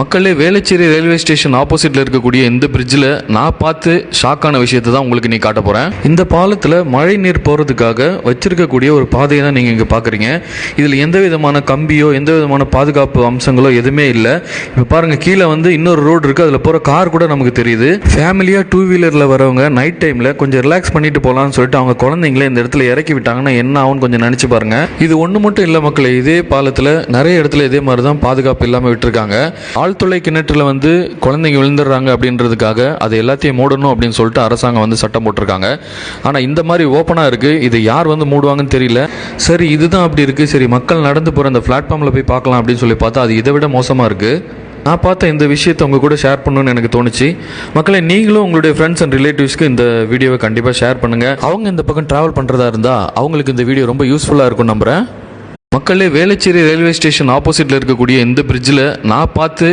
மக்களே, Velachery railway station ஆப்போசிட்ல இருக்கக்கூடிய இந்த பிரிட்ஜில் நான் பார்த்து ஷாக்கான விஷயத்தை தான் உங்களுக்கு நீ காட்ட போகிறேன். இந்த பாலத்தில் மழை நீர் போகிறதுக்காக வச்சிருக்கக்கூடிய ஒரு பாதையை தான் நீங்கள் இங்கே பார்க்குறீங்க. இதில் எந்த விதமான கம்பியோ எந்த விதமான பாதுகாப்பு அம்சங்களோ எதுவுமே இல்லை. இப்போ பாருங்கள், கீழே இன்னொரு ரோடு இருக்குது, அதில் போகிற கார் கூட நமக்கு தெரியுது. ஃபேமிலியாக டூ வீலரில் வரவங்க நைட் டைமில் கொஞ்சம் ரிலாக்ஸ் பண்ணிட்டு போகலான்னு சொல்லிட்டு அவங்க குழந்தைங்கள இந்த இடத்துல இறக்கி விட்டாங்கன்னா என்ன ஆகும்னு கொஞ்சம் நினச்சி பாருங்கள். இது ஒன்று மட்டும் இல்லை மக்களே, இதே பாலத்தில் நிறைய இடத்துல இதே மாதிரி தான் பாதுகாப்பு இல்லாமல் விட்டுருக்காங்க. ஆழ்துளை கிணற்றுல குழந்தைங்க விழுந்துடுறாங்க அப்படின்றதுக்காக அது எல்லாத்தையும் மூடணும் அப்படின்னு சொல்லிட்டு அரசாங்கம் சட்டம் போட்டிருக்காங்க. ஆனால் இந்த மாதிரி ஓப்பனாக இருக்குது, இது யார் மூடுவாங்கன்னு தெரியல. சரி, இதுதான் அப்படி இருக்குது. சரி, மக்கள் நடந்து போகிற அந்த பிளாட்ஃபார்மில் போய் பார்க்கலாம் அப்படின்னு சொல்லி பார்த்தா அது இதை விட மோசமாக இருக்குது. நான் பார்த்த இந்த விஷயத்தை உங்கள் கூட ஷேர் பண்ணணும்னு எனக்கு தோணுச்சு. மக்களை, நீங்களும் உங்களுடைய ஃப்ரெண்ட்ஸ் அண்ட் ரிலேட்டிவ்ஸ்க்கு இந்த வீடியோவை கண்டிப்பாக ஷேர் பண்ணுங்கள். அவங்க இந்த பக்கம் ட்ராவல் பண்ணுறதா இருந்தால் அவங்களுக்கு இந்த வீடியோ ரொம்ப யூஸ்ஃபுல்லாக இருக்கும் நம்புகிறேன். மக்களே, வேளச்சேரி ரயில்வே ஸ்டேஷன் ஆப்போசிட்டில் இருக்கக்கூடிய இந்த பிரிட்ஜில் நான் பார்த்து